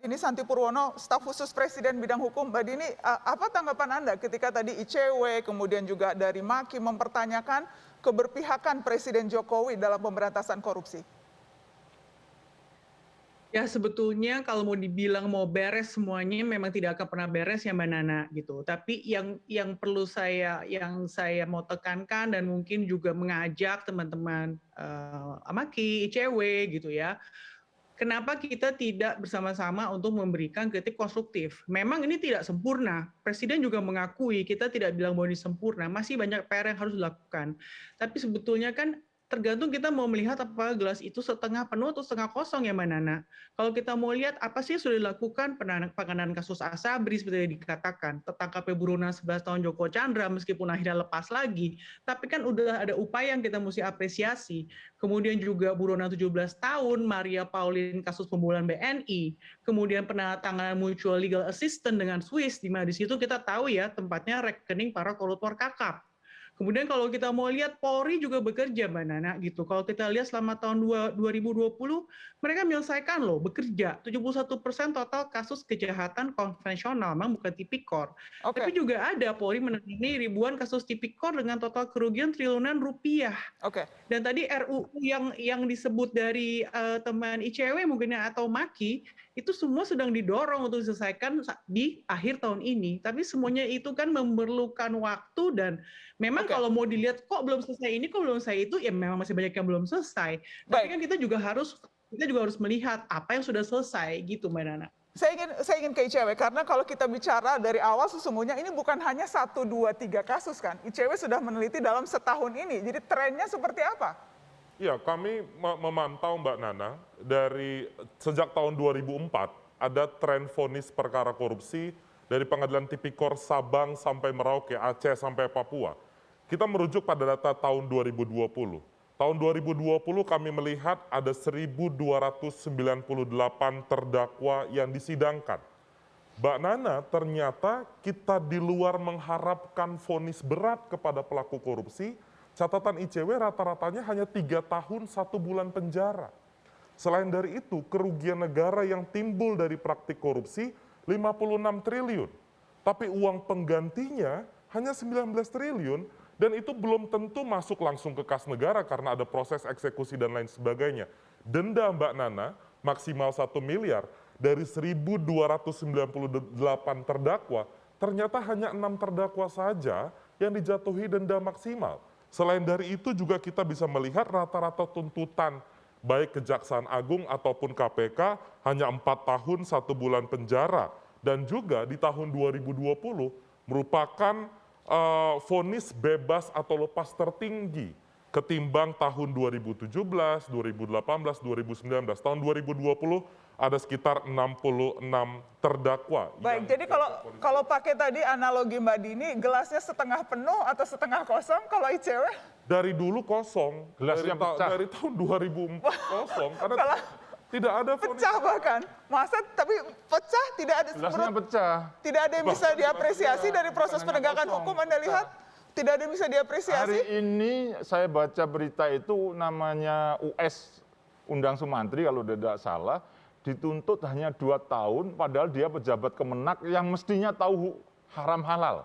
Ini Santi Purwono, staf khusus Presiden bidang hukum. Mbak Dini, apa tanggapan Anda ketika tadi ICW, kemudian juga dari Maki mempertanyakan keberpihakan Presiden Jokowi dalam pemberantasan korupsi? Ya sebetulnya kalau mau dibilang mau beres semuanya memang tidak akan pernah beres ya Mbak Nana gitu. Tapi yang perlu yang saya mau tekankan dan mungkin juga mengajak teman-teman Amaki, ICW gitu ya. Kenapa kita tidak bersama-sama untuk memberikan kritik konstruktif? Memang ini tidak sempurna. Presiden juga mengakui, kita tidak bilang bahwa ini sempurna, masih banyak PR yang harus dilakukan. Tapi sebetulnya kan tergantung kita mau melihat apakah gelas itu setengah penuh atau setengah kosong ya Mbak Nana. Kalau kita mau lihat apa sih yang sudah dilakukan penanganan kasus Asabri seperti yang dikatakan, tertangkapnya buronan 11 tahun Joko Chandra meskipun akhirnya lepas lagi, tapi kan udah ada upaya yang kita mesti apresiasi. Kemudian juga buronan 17 tahun Maria Pauline kasus pembobolan BNI, kemudian penandatanganan mutual legal assistance dengan Swiss, di mana di situ kita tahu ya tempatnya rekening para koruptor kakap. Kemudian kalau kita mau lihat Polri juga bekerja Mbak Nana gitu. Kalau kita lihat selama tahun 2020 mereka menyelesaikan loh bekerja 71% total kasus kejahatan konvensional, memang bukan tipikor. Tapi juga ada Polri menangani ribuan kasus tipikor dengan total kerugian triliunan rupiah. Dan tadi RUU yang disebut dari teman ICW mungkin atau Maki itu semua sedang didorong untuk diselesaikan di akhir tahun ini. Tapi semuanya itu kan memerlukan waktu dan memang kalau mau dilihat kok belum selesai ini, kok belum selesai itu, ya memang masih banyak yang belum selesai. Tapi kan kita juga harus melihat apa yang sudah selesai gitu Mbak Nana. Saya ingin ke ICW karena kalau kita bicara dari awal sesungguhnya ini bukan hanya 1, 2, 3 kasus kan. ICW sudah meneliti dalam setahun ini. Jadi trennya seperti apa? Ya, kami memantau Mbak Nana dari sejak tahun 2004 ada tren vonis perkara korupsi dari Pengadilan Tipikor Sabang sampai Merauke, Aceh sampai Papua. Kita merujuk pada data tahun 2020. Tahun 2020 kami melihat ada 1.298 terdakwa yang disidangkan. Mbak Nana, ternyata kita di luar mengharapkan vonis berat kepada pelaku korupsi, catatan ICW rata-ratanya hanya 3 tahun 1 bulan penjara. Selain dari itu, kerugian negara yang timbul dari praktik korupsi 56 triliun. Tapi uang penggantinya hanya 19 triliun dan itu belum tentu masuk langsung ke kas negara karena ada proses eksekusi dan lain sebagainya. Denda Mbak Nana maksimal 1 miliar dari 1.298 terdakwa, ternyata hanya 6 terdakwa saja yang dijatuhi denda maksimal. Selain dari itu juga kita bisa melihat rata-rata tuntutan baik Kejaksaan Agung ataupun KPK hanya 4 tahun 1 bulan penjara. Dan juga di tahun 2020 merupakan vonis bebas atau lepas tertinggi ketimbang tahun 2017, 2018, 2019. Tahun 2020 ada sekitar 66 terdakwa. Baik, jadi kalau pakai tadi analogi Mbak Dini, gelasnya setengah penuh atau setengah kosong kalau ICW? Dari dulu kosong, dari tahun 2004 kosong, karena tidak ada vonis. Pecah bahkan, masa tapi pecah tidak ada. Gelasnya pecah. Tidak ada yang bisa diapresiasi dari proses penegakan hukum. Anda lihat, tidak ada yang bisa diapresiasi. Hari ini saya baca berita itu namanya US Undang Sumantri kalau tidak salah, dituntut hanya 2 tahun padahal dia pejabat Kemenak yang mestinya tahu haram halal.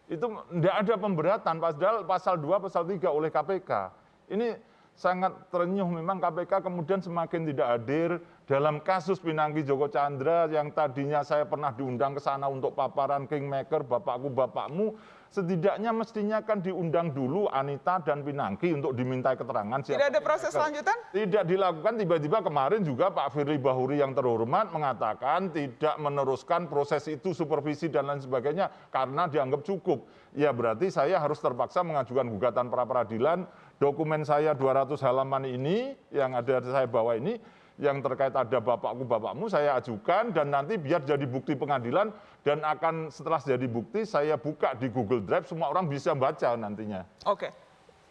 Itu tidak ada pemberatan padahal pasal 2, pasal 3 oleh KPK. Ini sangat terenyuh memang KPK kemudian semakin tidak hadir dalam kasus Pinangki Joko Chandra yang tadinya saya pernah diundang ke sana untuk paparan Kingmaker, bapakku bapakmu. Setidaknya mestinya kan diundang dulu Anita dan Pinangki untuk dimintai keterangan. Tidak ada proses lanjutan? Tidak dilakukan, tiba-tiba kemarin juga Pak Firly Bahuri yang terhormat mengatakan tidak meneruskan proses itu, supervisi dan lain sebagainya karena dianggap cukup. Ya berarti saya harus terpaksa mengajukan gugatan pra-peradilan, dokumen saya 200 halaman ini yang ada saya bawa ini, yang terkait ada bapakku bapakmu saya ajukan dan nanti biar jadi bukti pengadilan dan akan setelah jadi bukti saya buka di Google Drive semua orang bisa baca nantinya. Oke.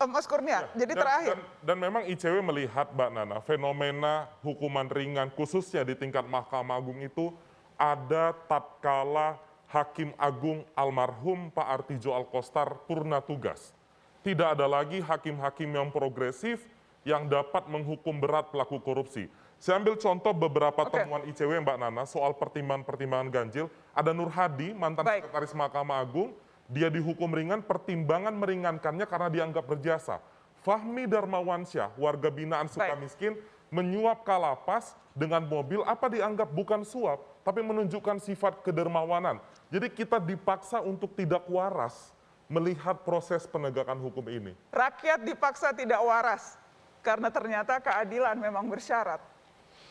Mas Kurnia, jadi terakhir. Dan memang ICW melihat Mbak Nana fenomena hukuman ringan khususnya di tingkat Mahkamah Agung itu ada tatkala Hakim Agung almarhum Pak Artijo Alkostar purna tugas. Tidak ada lagi hakim-hakim yang progresif yang dapat menghukum berat pelaku korupsi. Saya ambil contoh beberapa Oke. temuan ICW Mbak Nana soal pertimbangan-pertimbangan ganjil. Ada Nur Hadi, mantan Baik. sekretaris Mahkamah Agung, dia dihukum ringan, pertimbangan meringankannya karena dianggap berjasa. Fahmi Darmawansyah, warga binaan Sukamiskin, menyuap kalapas dengan mobil, apa dianggap bukan suap, tapi menunjukkan sifat kedermawanan. Jadi kita dipaksa untuk tidak waras melihat proses penegakan hukum ini. Rakyat dipaksa tidak waras karena ternyata keadilan memang bersyarat.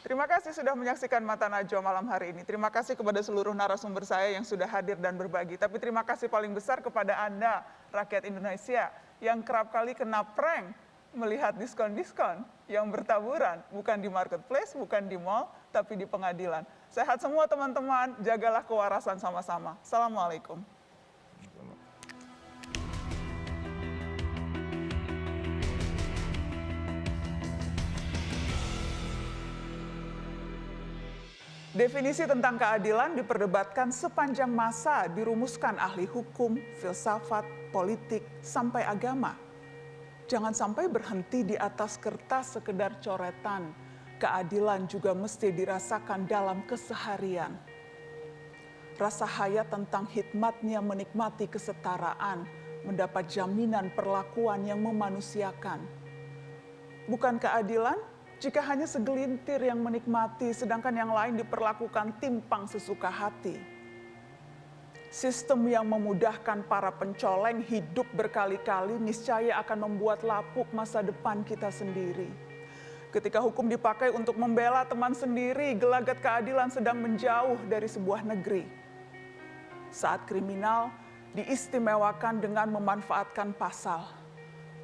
Terima kasih sudah menyaksikan Mata Najwa malam hari ini. Terima kasih kepada seluruh narasumber saya yang sudah hadir dan berbagi. Tapi terima kasih paling besar kepada Anda, rakyat Indonesia, yang kerap kali kena prank melihat diskon-diskon yang bertaburan, bukan di marketplace, bukan di mall, tapi di pengadilan. Sehat semua teman-teman, jagalah kewarasan sama-sama. Assalamualaikum. Definisi tentang keadilan diperdebatkan sepanjang masa, dirumuskan ahli hukum, filsafat, politik, sampai agama. Jangan sampai berhenti di atas kertas sekedar coretan. Keadilan juga mesti dirasakan dalam keseharian. Rasa hayat tentang hikmatnya menikmati kesetaraan, mendapat jaminan perlakuan yang memanusiakan. Bukan keadilan jika hanya segelintir yang menikmati, sedangkan yang lain diperlakukan timpang sesuka hati. Sistem yang memudahkan para pencoleng hidup berkali-kali niscaya akan membuat lapuk masa depan kita sendiri. Ketika hukum dipakai untuk membela teman sendiri, gelagat keadilan sedang menjauh dari sebuah negeri. Saat kriminal diistimewakan dengan memanfaatkan pasal,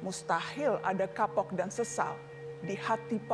mustahil ada kapok dan sesal di hati para